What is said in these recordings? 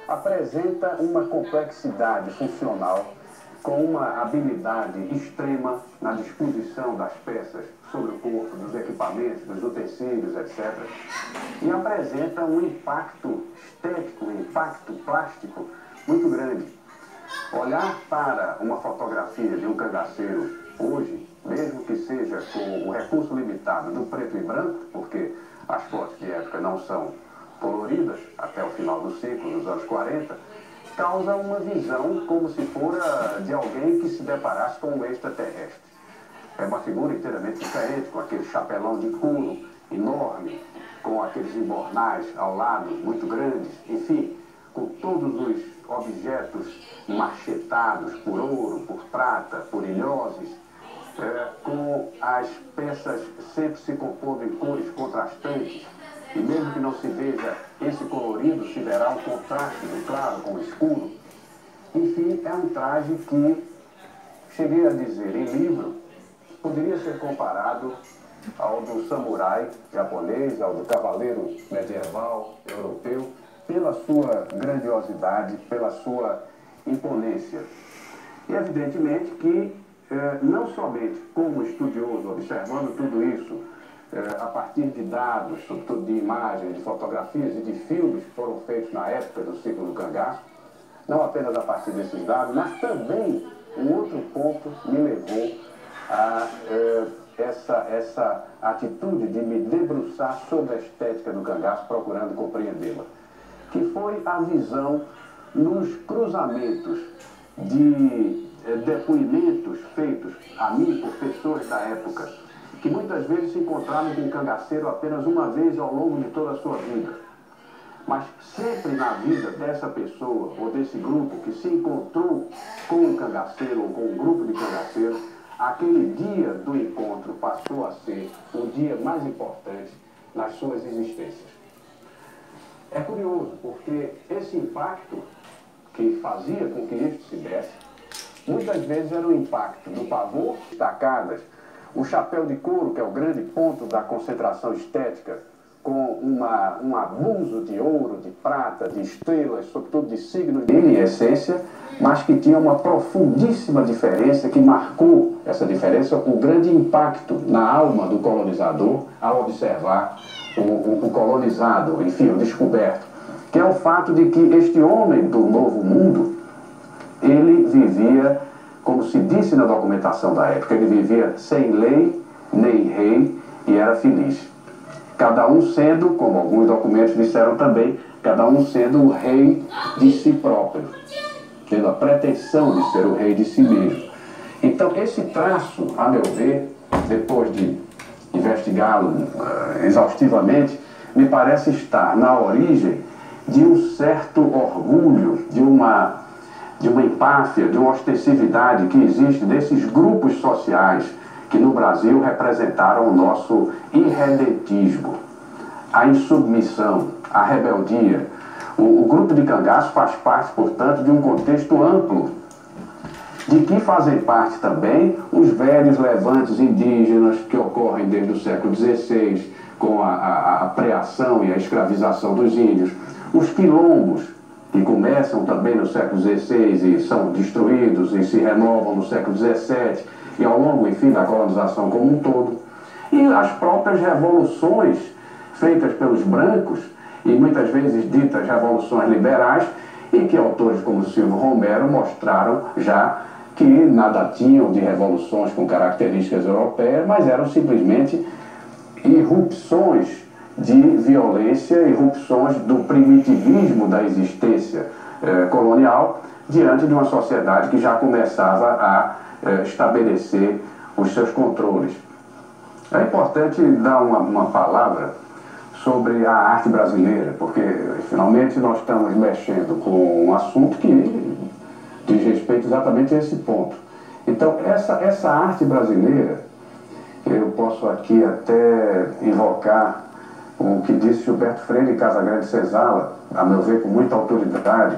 apresenta uma complexidade funcional com uma habilidade extrema na disposição das peças sobre o corpo, dos equipamentos, dos utensílios, etc. E apresenta um impacto estético, um impacto plástico muito grande. Olhar para uma fotografia de um cangaceiro hoje, mesmo que seja com o recurso limitado do preto e branco, porque as fotos de época não são coloridas até o final do ciclo, nos anos 40, causa uma visão como se fora de alguém que se deparasse com um extraterrestre. É uma figura inteiramente diferente, com aquele chapelão de couro enorme, com aqueles embornais ao lado muito grandes, enfim, com todos os objetos machetados por ouro, por prata, por ilhoses, com as peças sempre se compondo em cores contrastantes, e mesmo que não se veja esse colorido, se verá um contraste do claro com o escuro. Enfim, é um traje que, cheguei a dizer em livro, poderia ser comparado ao do samurai japonês, ao do cavaleiro medieval europeu, pela sua grandiosidade, pela sua imponência. E evidentemente que, não somente como estudioso, observando tudo isso, a partir de dados, sobretudo de imagens, de fotografias e de filmes que foram feitos na época do ciclo do cangaço, não apenas a partir desses dados, mas também um outro ponto me levou a essa atitude de me debruçar sobre a estética do cangaço, procurando compreendê-la, que foi a visão nos cruzamentos de depoimentos feitos a mim por pessoas da época, que muitas vezes se encontraram com o cangaceiro apenas uma vez ao longo de toda a sua vida. Mas sempre na vida dessa pessoa ou desse grupo que se encontrou com um cangaceiro ou com um grupo de cangaceiros, aquele dia do encontro passou a ser o dia mais importante nas suas existências. É curioso, porque esse impacto que fazia com que isto se desse, muitas vezes era o impacto do pavor, destacadas, o chapéu de couro, que é o grande ponto da concentração estética, com um abuso de ouro, de prata, de estrelas, sobretudo de signos em essência, mas que tinha uma profundíssima diferença, que marcou essa diferença, o grande impacto na alma do colonizador ao observar o colonizado, enfim, o descoberto, que é o fato de que este homem do Novo Mundo, ele vivia, como se disse na documentação da época, ele vivia sem lei, nem rei, e era feliz. Cada um sendo, como alguns documentos disseram também, cada um sendo o rei de si próprio, tendo a pretensão de ser o rei de si mesmo. Então, esse traço, a meu ver, depois de investigá-lo exaustivamente, me parece estar na origem de um certo orgulho, de uma empáfia, de uma ostensividade que existe desses grupos sociais que no Brasil representaram o nosso irredentismo, a insubmissão, a rebeldia. O grupo de cangaço faz parte, portanto, de um contexto amplo, de que fazem parte também os velhos levantes indígenas que ocorrem desde o século XVI, com a preação e a escravização dos índios, os quilombos, que começam também no século XVI e são destruídos e se renovam no século XVII, e ao longo, enfim, da colonização como um todo. E as próprias revoluções feitas pelos brancos, e muitas vezes ditas revoluções liberais, e que autores como Silvio Romero mostraram já que nada tinham de revoluções com características europeias, mas eram simplesmente irrupções de violência, irrupções do primitivismo da existência colonial diante de uma sociedade que já começava a estabelecer os seus controles. É importante dar uma palavra sobre a arte brasileira, porque finalmente nós estamos mexendo com um assunto que diz respeito exatamente a esse ponto. Então, essa arte brasileira, eu posso aqui até invocar o que disse Gilberto Freire Casagrande Senzala, a meu ver com muita autoridade.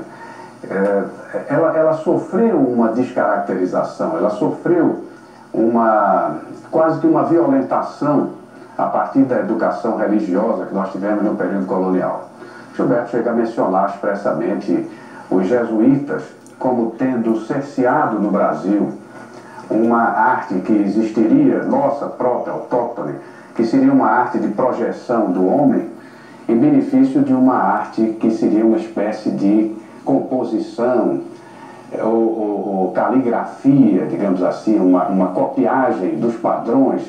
Ela sofreu uma descaracterização, ela sofreu quase que uma violentação a partir da educação religiosa que nós tivemos no período colonial. Gilberto chega a mencionar expressamente os jesuítas como tendo cerceado no Brasil uma arte que existiria, nossa própria, autóctone, que seria uma arte de projeção do homem em benefício de uma arte que seria uma espécie de composição ou caligrafia, digamos assim, uma copiagem dos padrões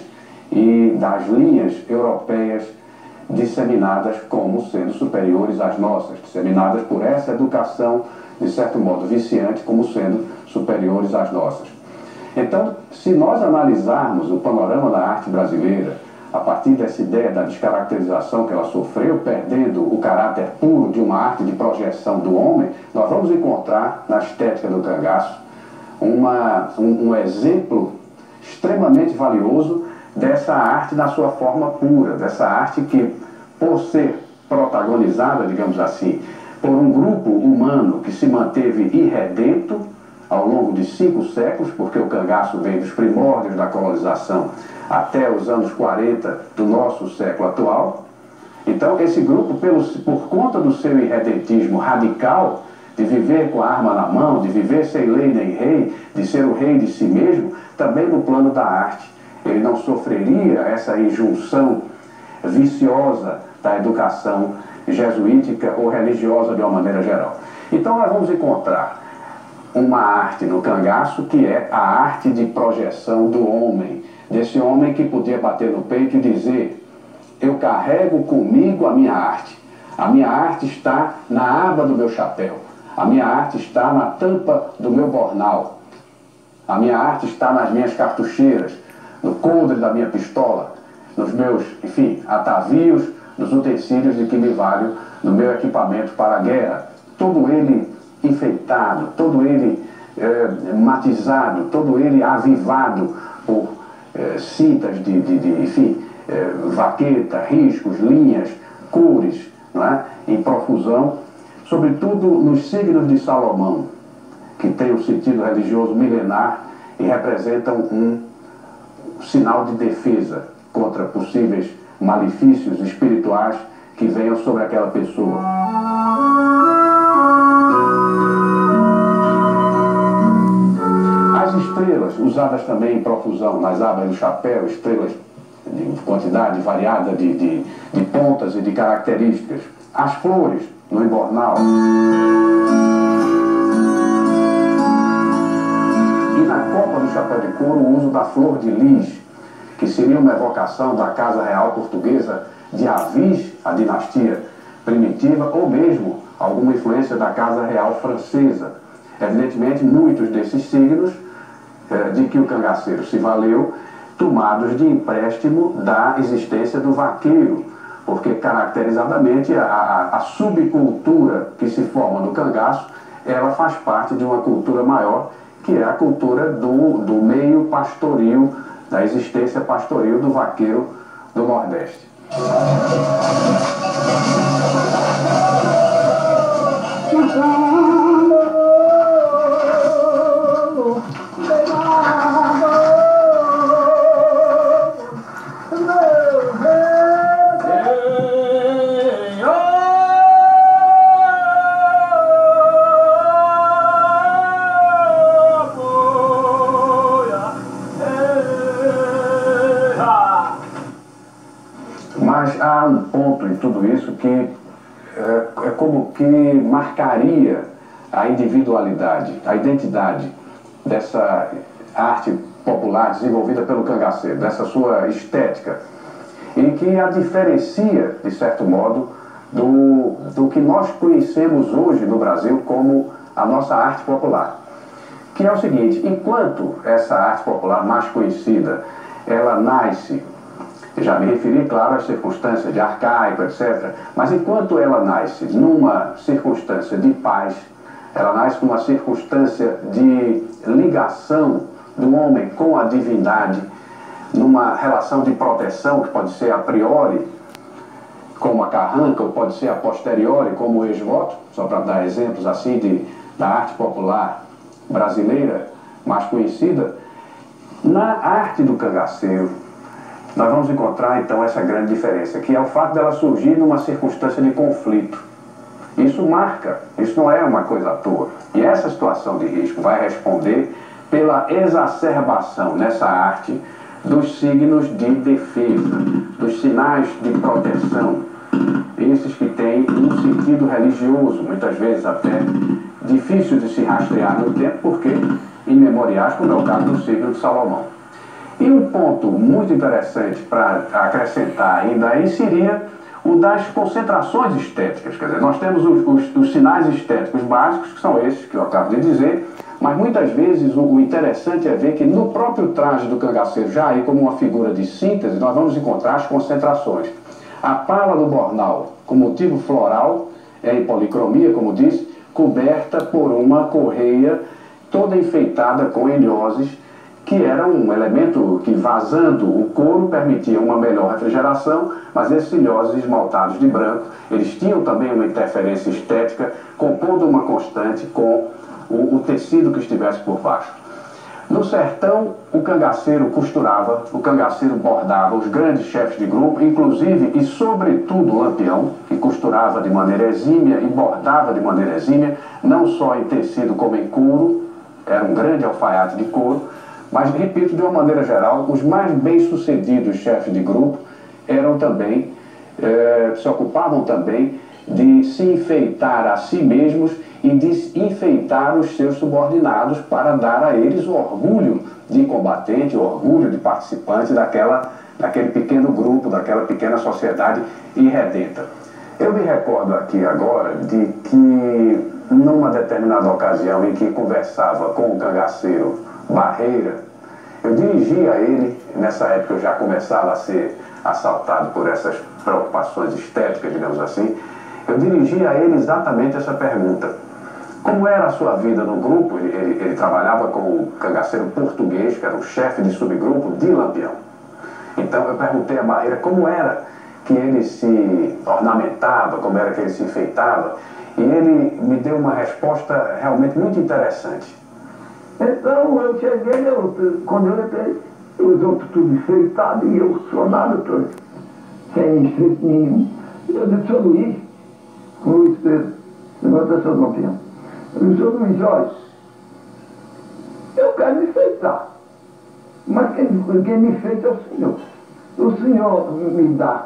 e das linhas europeias disseminadas como sendo superiores às nossas, disseminadas por essa educação, de certo modo viciante, como sendo superiores às nossas. Então, se nós analisarmos o panorama da arte brasileira, a partir dessa ideia da descaracterização que ela sofreu, perdendo o caráter puro de uma arte de projeção do homem, nós vamos encontrar na estética do cangaço um exemplo extremamente valioso dessa arte na sua forma pura, dessa arte que, por ser protagonizada, digamos assim, por um grupo humano que se manteve irredento ao longo de 5 séculos, porque o cangaço vem dos primórdios da colonização até os anos 40 do nosso século atual. Então, esse grupo, por conta do seu irredentismo radical, de viver com a arma na mão, de viver sem lei nem rei, de ser o rei de si mesmo, também no plano da arte, ele não sofreria essa injunção viciosa da educação jesuítica ou religiosa de uma maneira geral. Então nós vamos encontrar uma arte no cangaço que é a arte de projeção do homem, desse homem que podia bater no peito e dizer: eu carrego comigo a minha arte está na aba do meu chapéu, a minha arte está na tampa do meu bornal, a minha arte está nas minhas cartucheiras, no coldre da minha pistola, nos meus, enfim, atavios, nos utensílios de que me valho no meu equipamento para a guerra. Todo ele enfeitado, todo ele matizado, todo ele avivado por cintas enfim, vaqueta, riscos, linhas, cores, não é? Em profusão, sobretudo nos signos de Salomão, que tem um sentido religioso milenar e representam um sinal de defesa contra possíveis malefícios espirituais que venham sobre aquela pessoa. As estrelas, usadas também em profusão nas abas do chapéu, estrelas de quantidade variada de pontas e de características. As flores no embornal. E na copa do chapéu de couro, o uso da flor de lis, que seria uma evocação da Casa Real Portuguesa de Avis, a dinastia primitiva, ou mesmo alguma influência da Casa Real Francesa. Evidentemente, muitos desses signos de que o cangaceiro se valeu, tomados de empréstimo da existência do vaqueiro, porque caracterizadamente a subcultura que se forma no cangaço, ela faz parte de uma cultura maior, que é a cultura do meio pastoril, da existência pastoril do vaqueiro do Nordeste. Mas há um ponto em tudo isso que é como que marcaria a individualidade, a identidade dessa arte popular desenvolvida pelo cangaceiro, dessa sua estética, e que a diferencia, de certo modo, do que nós conhecemos hoje no Brasil como a nossa arte popular. Que é o seguinte: enquanto essa arte popular mais conhecida, ela nasce, já me referi, claro, às circunstâncias de arcaico, etc. Mas enquanto ela nasce numa circunstância de paz, ela nasce numa circunstância de ligação do homem com a divindade, numa relação de proteção que pode ser a priori, como a carranca, ou pode ser a posteriori, como o ex-voto, só para dar exemplos assim da arte popular brasileira mais conhecida. Na arte do cangaceiro, nós vamos encontrar então essa grande diferença, que é o fato dela surgir numa circunstância de conflito. Isso marca, isso não é uma coisa à toa. E essa situação de risco vai responder pela exacerbação nessa arte dos signos de defesa, dos sinais de proteção, esses que têm um sentido religioso, muitas vezes até difícil de se rastrear no tempo, porque imemoriais, como é o caso do signo de Salomão. E um ponto muito interessante para acrescentar ainda aí seria o das concentrações estéticas. Quer dizer, nós temos os sinais estéticos básicos, que são esses que eu acabo de dizer, mas muitas vezes o interessante é ver que no próprio traje do cangaceiro, já aí como uma figura de síntese, nós vamos encontrar as concentrações. A pala do bornal, com motivo floral, em policromia, como disse, coberta por uma correia toda enfeitada com ilhoses, que era um elemento que, vazando o couro, permitia uma melhor refrigeração, mas esses ilhoses esmaltados de branco, eles tinham também uma interferência estética, compondo uma constante com o tecido que estivesse por baixo. No sertão, o cangaceiro costurava, o cangaceiro bordava, os grandes chefes de grupo, inclusive e sobretudo o Lampião, que costurava de maneira exímia e bordava de maneira exímia, não só em tecido como em couro, era um grande alfaiate de couro, mas, repito, de uma maneira geral, os mais bem-sucedidos chefes de grupo eram também, se ocupavam também de se enfeitar a si mesmos e de enfeitar os seus subordinados para dar a eles o orgulho de combatente, o orgulho de participante daquele pequeno grupo, daquela pequena sociedade irredenta. Eu me recordo aqui agora de que, numa determinada ocasião em que conversava com o cangaceiro Barreira, eu dirigia a ele, nessa época eu já começava a ser assaltado por essas preocupações estéticas, digamos assim, eu dirigia a ele exatamente essa pergunta. Como era a sua vida no grupo? Ele trabalhava com o cangaceiro português, que era o chefe de subgrupo de Lampião. Então eu perguntei a Barreira como era que ele se ornamentava, como era que ele se enfeitava, e ele me deu uma resposta realmente muito interessante. Então eu cheguei, quando eu entrei, os outros tudo enfeitados e eu só nada, sem enfeite nenhum. Eu disse, seu Luiz Pedro, levanta seu Lampião. Eu disse, seu Luiz, olha, eu quero me enfeitar, mas quem me enfeita é o senhor. O senhor me dá,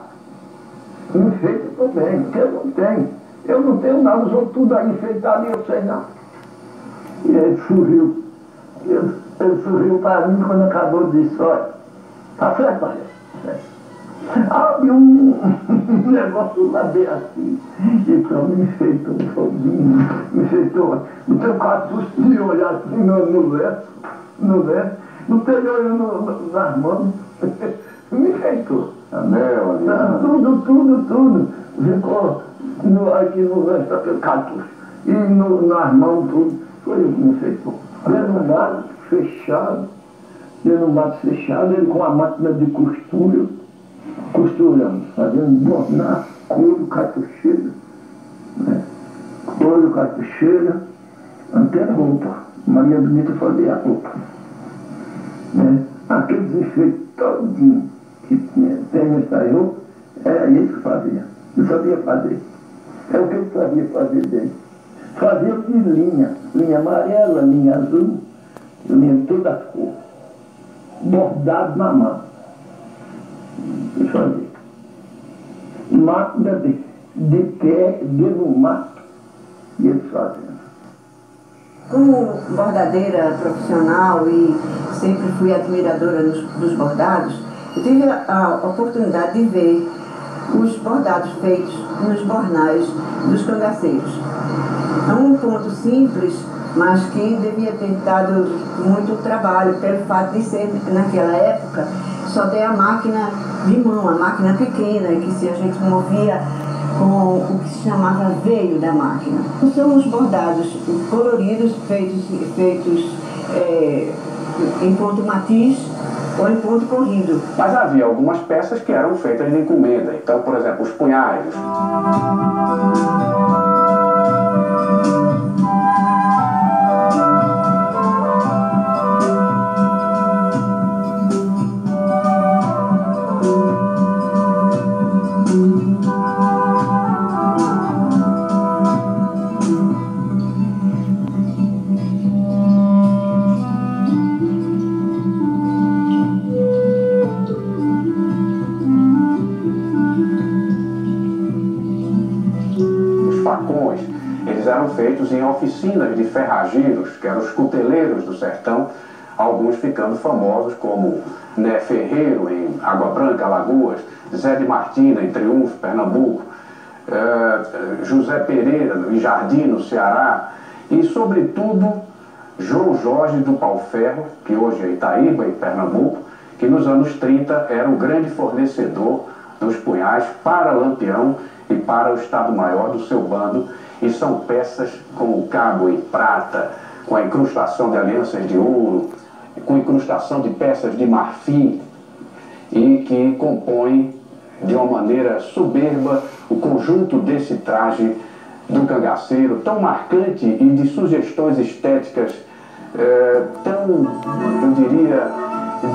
me enfeita também, porque eu não tenho. Eu não tenho nada, os outros tudo aí enfeitado e eu sei não. E ele sorriu. Ele sorriu para mim quando acabou de disse, olha, tá certo, pai? Abre um negócio lá bem assim, então me enfeitou um foguinho, me enfeitou, não tem cartucho de olhar assim no verso, não tem olho nas mãos, me enfeitou. Anel, Tudo, ficou aqui no verso aquele cartucho, e nas mãos tudo, foi ele que me enfeitou. Dentro do mato fechado, ele com a máquina de costura, costurando, fazendo bornar couro, cartucheira, né? Couro, cartucheira, até roupa. Maria Bonita fazia a roupa, né? Aqueles enfeites todinhos que tem nessa roupa, era isso que fazia. Eu sabia fazer. É o que eu sabia fazer dele. Fazia de linha amarela, linha azul, linha de todas as cores, bordado na mão. Eu fazia. Máquina de pé, no mato, e eles faziam. Como bordadeira profissional e sempre fui admiradora dos bordados, eu tive a oportunidade de ver os bordados feitos nos bornais dos cangaceiros. É um ponto simples, mas que devia ter dado muito trabalho, pelo fato de ser, naquela época, só ter a máquina de mão, a máquina pequena, que se a gente movia com o que se chamava veio da máquina. São os bordados coloridos, feitos em ponto matiz ou em ponto corrido. Mas havia algumas peças que eram feitas de encomenda. Então, por exemplo, os punhais. eles eram feitos em oficinas de ferrageiros, que eram os cuteleiros do sertão, alguns ficando famosos como Né Ferreiro, em Água Branca, Alagoas, Zé de Martina, em Triunfo, Pernambuco, José Pereira, em Jardim, no Ceará, e, sobretudo, João Jorge do Pau-Ferro, que hoje é Itaíba, em Pernambuco, que nos anos 30 era o grande fornecedor dos punhais para Lampião e para o Estado-Maior do seu bando, e são peças com o cabo em prata, com a incrustação de alianças de ouro, com incrustação de peças de marfim, e que compõem de uma maneira soberba o conjunto desse traje do cangaceiro, tão marcante e de sugestões estéticas tão, eu diria,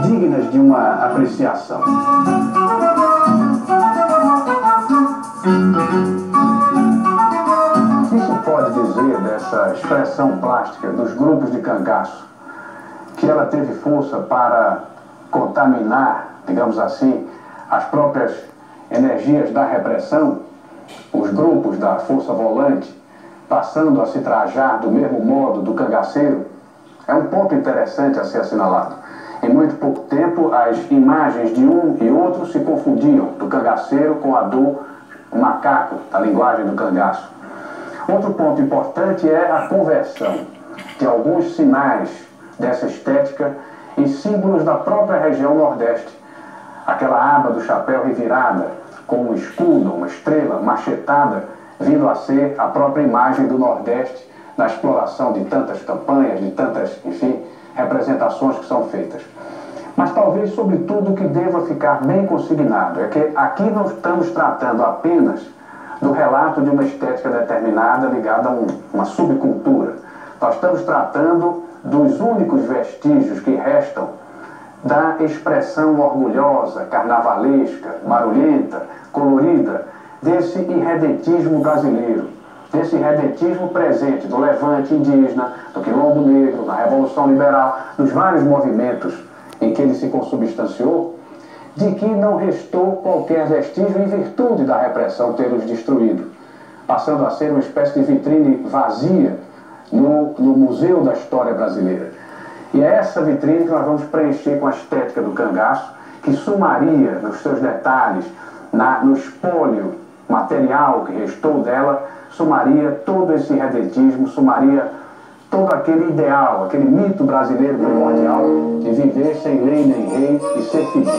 dignas de uma apreciação. O que se pode dizer dessa expressão plástica dos grupos de cangaço? Que ela teve força para contaminar, digamos assim, as próprias energias da repressão, os grupos da Força Volante, passando a se trajar do mesmo modo do cangaceiro, é um ponto interessante a ser assinalado. Em muito pouco tempo, as imagens de um e outro se confundiam, do cangaceiro com a do macaco, da linguagem do cangaço. Outro ponto importante é a conversão de alguns sinais dessa estética em símbolos da própria região Nordeste. Aquela aba do chapéu revirada, com um escudo, uma estrela machetada, vindo a ser a própria imagem do Nordeste na exploração de tantas campanhas, de tantas, enfim, representações que são feitas. Mas talvez, sobretudo, o que deva ficar bem consignado é que aqui não estamos tratando apenas do relato de uma estética determinada ligada a uma subcultura. Nós estamos tratando dos únicos vestígios que restam da expressão orgulhosa, carnavalesca, barulhenta, colorida, desse irredentismo brasileiro, desse irredentismo presente do levante indígena, do quilombo negro, da Revolução Liberal, dos vários movimentos em que ele se consubstanciou, de que não restou qualquer vestígio em virtude da repressão ter os destruído, passando a ser uma espécie de vitrine vazia no Museu da História Brasileira. E é essa vitrine que nós vamos preencher com a estética do cangaço, que sumaria nos seus detalhes, no espólio material que restou dela, sumaria todo esse redentismo, sumaria todo aquele ideal, aquele mito brasileiro primordial de viver sem lei nem rei e ser feliz.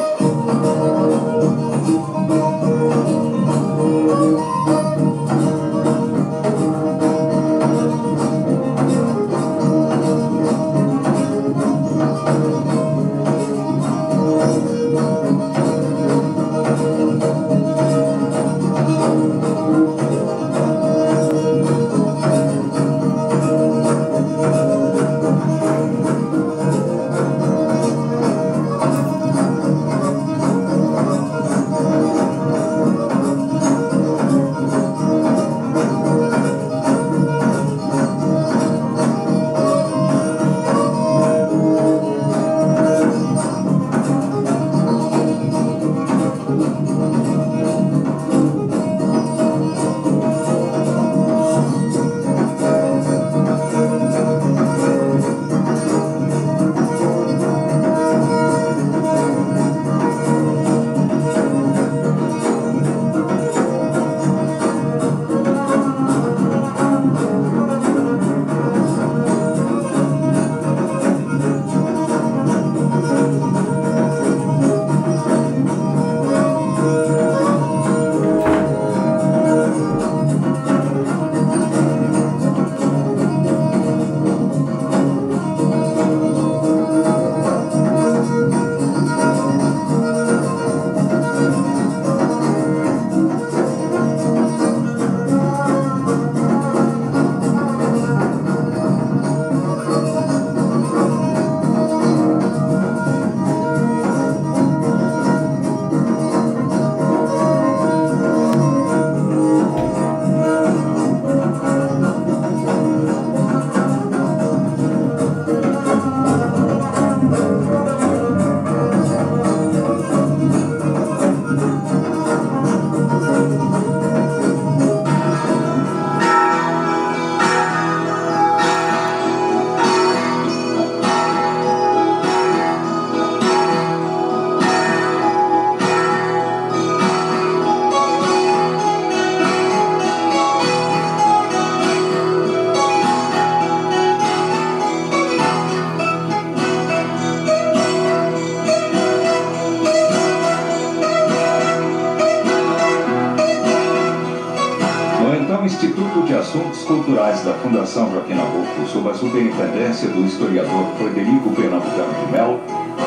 Instituto de Assuntos Culturais da Fundação Joaquim Nabuco, sob a superintendência do historiador Frederico Pernambucano de Mello,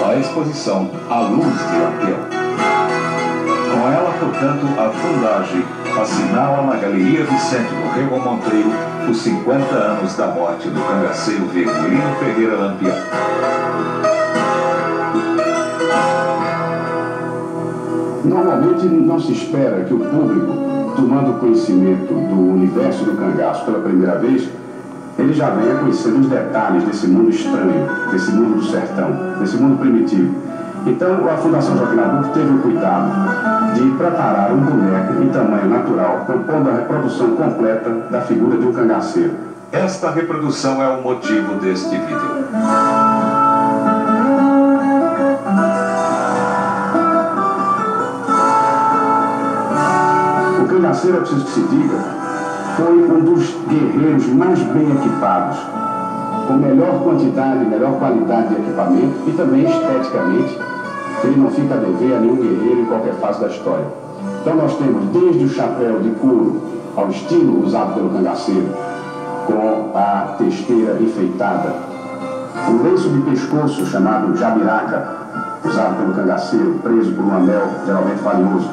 a exposição A Luz de Lampião. Com ela, portanto, a Fundagem assinala na Galeria Vicente do Rego Monteiro os 50 anos da morte do cangaceiro Virgulino Ferreira Lampião. Normalmente não se espera que o público, tomando conhecimento do universo do cangaço pela primeira vez, ele já venha conhecendo os detalhes desse mundo estranho, desse mundo do sertão, desse mundo primitivo. Então, a Fundação Joaquim Nabuco teve o cuidado de preparar um boneco em tamanho natural, compondo a reprodução completa da figura de um cangaceiro. Esta reprodução é o motivo deste vídeo. O cangaceiro, é preciso que se diga, foi um dos guerreiros mais bem equipados, com melhor quantidade, melhor qualidade de equipamento e também esteticamente. Ele não fica a dever a nenhum guerreiro em qualquer fase da história. Então nós temos desde o chapéu de couro ao estilo usado pelo cangaceiro, com a testeira enfeitada, o lenço de pescoço chamado jabiraca, usado pelo cangaceiro, preso por um anel geralmente valioso,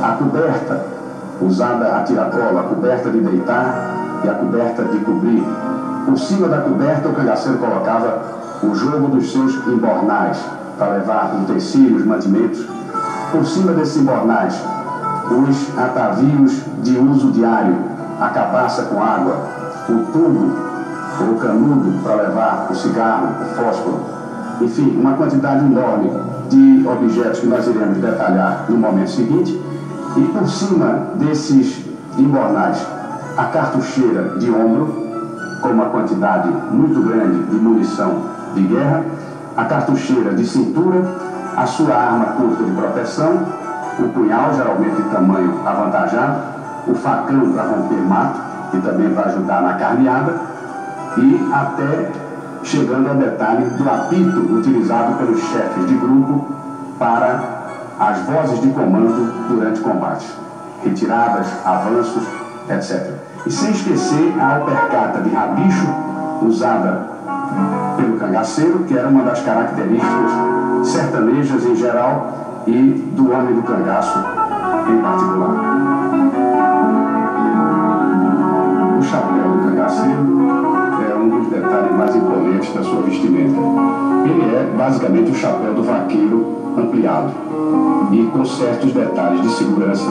a coberta usada a tiracola, a coberta de deitar e a coberta de cobrir. Por cima da coberta, o cangaceiro colocava o jogo dos seus embornais, para levar utensílios, mantimentos. Por cima desses embornais, os atavios de uso diário, a cabaça com água, o tubo ou canudo para levar o cigarro, o fósforo. Enfim, uma quantidade enorme de objetos que nós iremos detalhar no momento seguinte. E por cima desses embornais, a cartucheira de ombro, com uma quantidade muito grande de munição de guerra, a cartucheira de cintura, a sua arma curta de proteção, o punhal, geralmente de tamanho avantajado, o facão para romper mato, que também vai ajudar na carneada, e até chegando ao detalhe do apito utilizado pelos chefes de grupo para as vozes de comando durante combates, retiradas, avanços, etc. E sem esquecer a alpercata de rabicho usada pelo cangaceiro, que era uma das características sertanejas em geral e do homem do cangaço em particular. O chapéu do cangaceiro é um dos detalhes mais imponentes da sua vestimenta. Ele é basicamente o chapéu do vaqueiro ampliado e com certos detalhes de segurança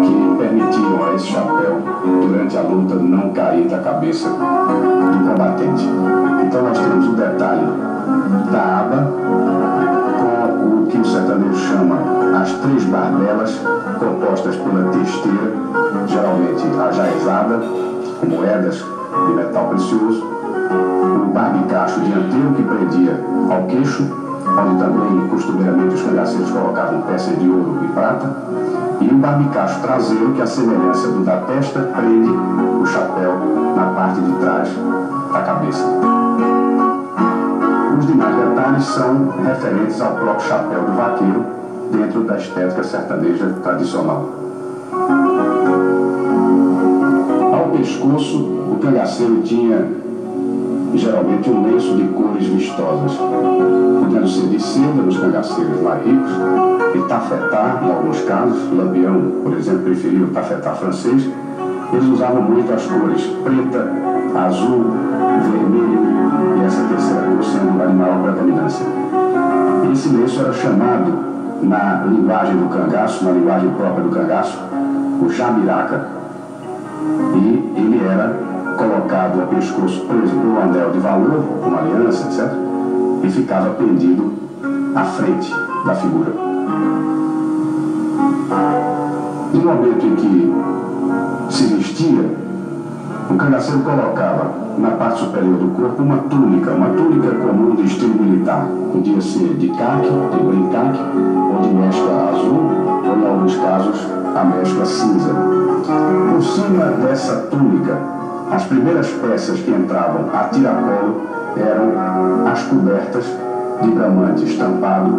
que permitiram a esse chapéu, durante a luta, não cair da cabeça do combatente. Então nós temos o detalhe da aba, com o que o sertanejo chama as 3 barbelas, compostas pela testeira, geralmente ajaezada, com moedas de metal precioso, o barbicacho dianteiro que prendia ao queixo, onde também costumeiramente os cangaceiros colocavam peças de ouro e prata, e o barbicacho traseiro, que, à semelhança do da testa, prende o chapéu na parte de trás da cabeça. Os demais detalhes são referentes ao próprio chapéu do vaqueiro, dentro da estética sertaneja tradicional. Ao pescoço, o cangaceiro tinha geralmente um lenço de cores vistosas, podendo ser de seda nos cangaceiros mais ricos, e tafetá em alguns casos. Lampião, por exemplo, preferiu o tafetá francês. Eles usavam muito as cores preta, azul, vermelho e essa terceira cor sendo a de maior predominância. Esse lenço era chamado, na linguagem do cangaço, na linguagem própria do cangaço, o jabiraca, e ele era colocado ao pescoço preso por um anel de valor, uma aliança, etc., e ficava pendido à frente da figura. No momento em que se vestia, o cangaceiro colocava na parte superior do corpo uma túnica comum de estilo militar. Podia ser de caque, de brincaque, ou de mescla azul, ou em alguns casos a mescla cinza. Por cima dessa túnica, as primeiras peças que entravam a tiracolo eram as cobertas de bramante estampado,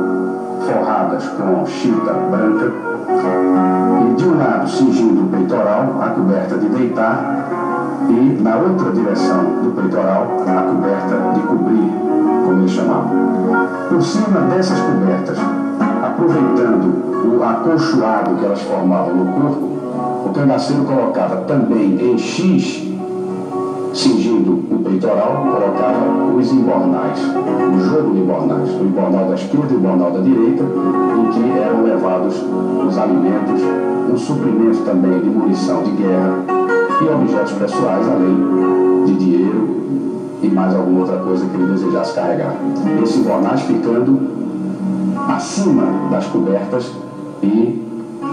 forradas com chita branca, e de um lado, cingindo o peitoral, peitoral a coberta de deitar e, na outra direção do peitoral, a coberta de cobrir, como eles chamavam. Por cima dessas cobertas, aproveitando o acolchoado que elas formavam no corpo, o cangaceiro colocava também em X, cingindo o peitoral, colocava os embornais, o jogo de embornais, o embornal da esquerda e o embornal da direita, em que eram levados os alimentos, um suprimento também de munição de guerra e objetos pessoais, além de dinheiro e mais alguma outra coisa que ele desejasse carregar. Esses embornais ficando acima das cobertas e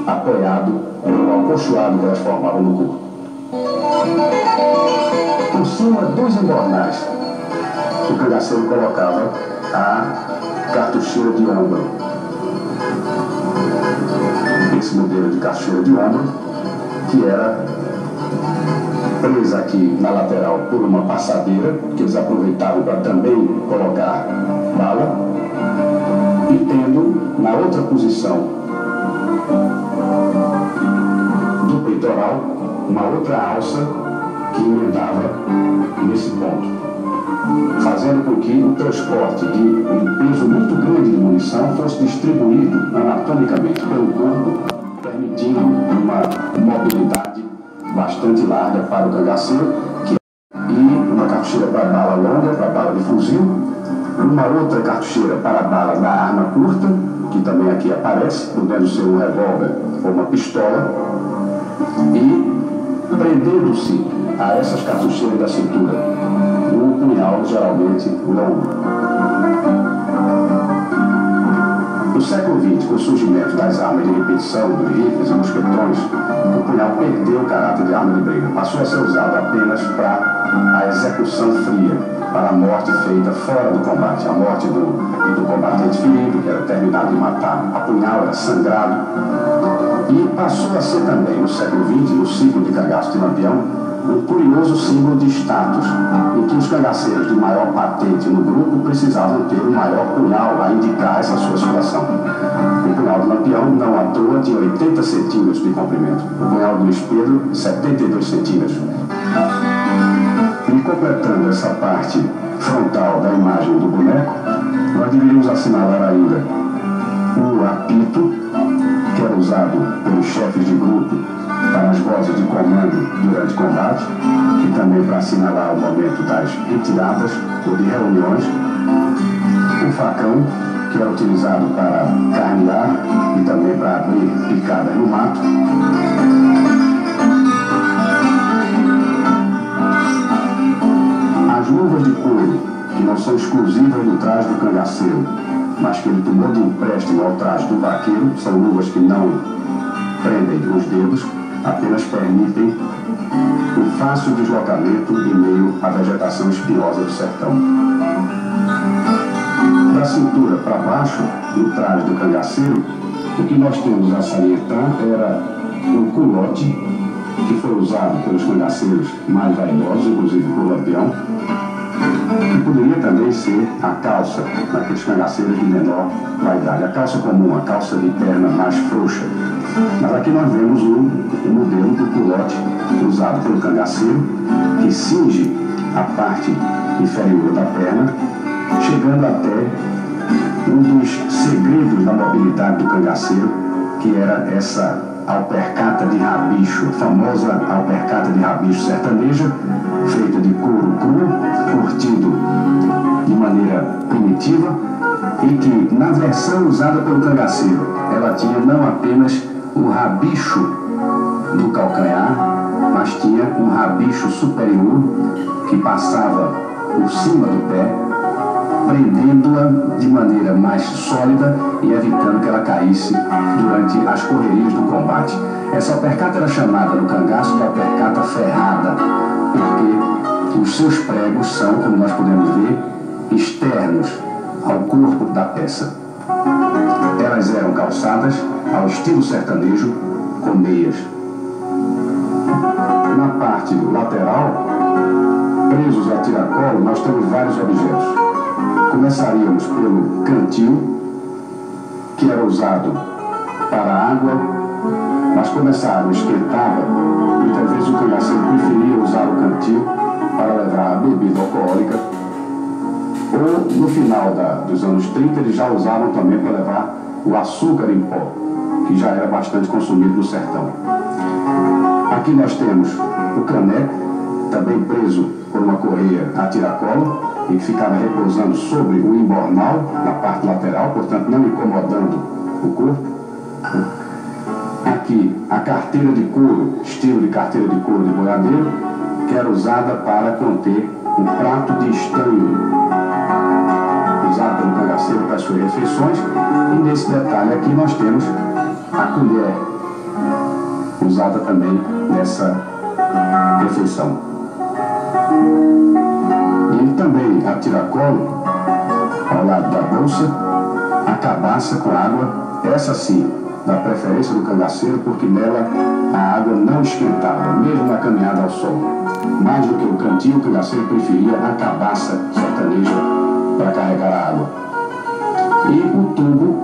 apoiado no acolchoado que elas formavam no corpo. Por cima dos embornais, o cangaceiro colocava a cartucheira de ombro. Esse modelo de cartucheira de ombro, que era presa aqui na lateral por uma passadeira, que eles aproveitavam para também colocar bala, e tendo na outra posição do peitoral uma outra alça que emendava nesse ponto, fazendo com que o transporte de um peso muito grande de munição fosse distribuído anatomicamente pelo corpo, permitindo uma mobilidade bastante larga para o cangaceiro, e uma cartucheira para bala longa, para bala de fuzil, uma outra cartucheira para bala da arma curta, que também aqui aparece, podendo ser um revólver ou uma pistola, e prendendo-se a essas cartucheiras da cintura, um punhal geralmente longo. No século XX, com o surgimento das armas de repetição, dos rifles e mosquetões, o punhal perdeu o caráter de arma de briga, passou a ser usado apenas para a execução fria, para a morte feita fora do combate, a morte do combatente ferido, que era terminado de matar a punhal, era sangrado, e passou a ser também, no século XX, no ciclo de cangaço de Lampião, um curioso símbolo de status, em que os cangaceiros de maior patente no grupo precisavam ter um maior punhal a indicar essa sua situação. O punhal do Lampião, não à toa, tinha 80 centímetros de comprimento. O punhal do Luiz Pedro, 72 centímetros. E completando essa parte frontal da imagem do boneco, nós deveríamos assinalar ainda o apito, que era usado pelos chefes de grupo para as vozes de comando durante combate, e também para assinalar o momento das retiradas ou de reuniões, o facão, que era utilizado para carnear e também para abrir picadas no mato, as luvas de couro, que não são exclusivas do traje do cangaceiro, mas que ele tomou de empréstimo ao traje do vaqueiro, são luvas que não prendem os dedos, apenas permitem o fácil deslocamento em meio à vegetação espinhosa do sertão. Da cintura para baixo, no traje do cangaceiro, o que nós temos a salientar era o culote, que foi usado pelos cangaceiros mais vaidosos, inclusive por Lampião, que poderia também ser a calça, naqueles cangaceiros de menor vaidade. A calça comum, a calça de perna mais frouxa. Mas aqui nós vemos o modelo do culote usado pelo cangaceiro, que cinge a parte inferior da perna, chegando até um dos segredos da mobilidade do cangaceiro, que era essa alpercata de rabicho, a famosa alpercata de rabicho sertaneja, feita de couro cru, curtido de maneira primitiva, e que, na versão usada pelo cangaceiro, ela tinha não apenas o rabicho do calcanhar, mas tinha um rabicho superior que passava por cima do pé, prendendo-a de maneira mais sólida e evitando que ela caísse durante as correrias do combate. Essa alpercata era chamada no cangaço de alpercata ferrada, porque os seus pregos são, como nós podemos ver, externos ao corpo da peça. Elas eram calçadas ao estilo sertanejo, com meias. Na parte lateral, presos a tiracolo, nós temos vários objetos. Começaríamos pelo cantil, que era usado para água Mas como essa água esquentava, muitas vezes o cangaceiro preferia usar o cantil para levar a bebida alcoólica, ou no final dos anos 30 eles já usavam também para levar o açúcar em pó, que já era bastante consumido no sertão. Aqui nós temos o caneco, também preso por uma correia a tiracolo, e que ficava repousando sobre o embornal, na parte lateral, portanto não incomodando o corpo. Aqui a carteira de couro, estilo de carteira de couro de boiadeiro, que era usada para conter um prato de estanho, usado pelo cangaceiro para as suas refeições. E nesse detalhe aqui nós temos a colher, usada também nessa refeição. E também a tiracolo, ao lado da bolsa, a cabaça com água, essa sim, da preferência do cangaceiro, porque nela a água não esquentava, mesmo na caminhada ao sol. Mais do que o cantil, o cangaceiro preferia a cabaça sertaneja para carregar a água. E o tubo,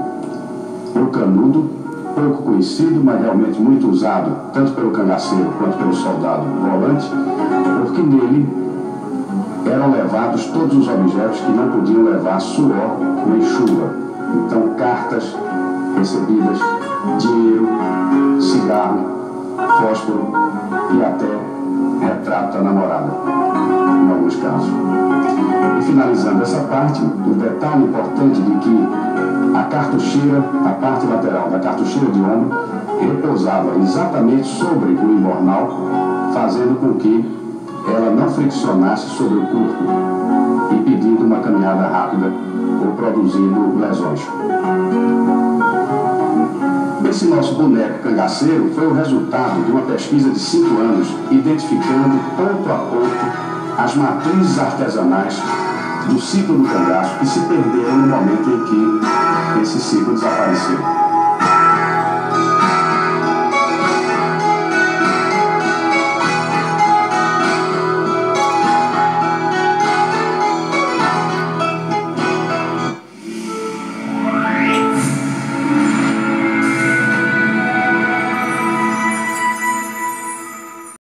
o canudo, pouco conhecido, mas realmente muito usado, tanto pelo cangaceiro quanto pelo soldado volante, porque nele eram levados todos os objetos que não podiam levar suor nem chuva. Então, cartas recebidas, dinheiro, cigarro, fósforo e até retrato da namorada, em alguns casos. E finalizando essa parte, o detalhe importante de que a cartucheira, a parte lateral da cartucheira de ombro, repousava exatamente sobre o embornal, fazendo com que ela não friccionasse sobre o corpo, impedindo uma caminhada rápida ou produzindo lesões. Esse nosso boneco cangaceiro foi o resultado de uma pesquisa de 5 anos, identificando ponto a ponto as matrizes artesanais do ciclo do cangaço que se perderam no momento em que esse ciclo desapareceu.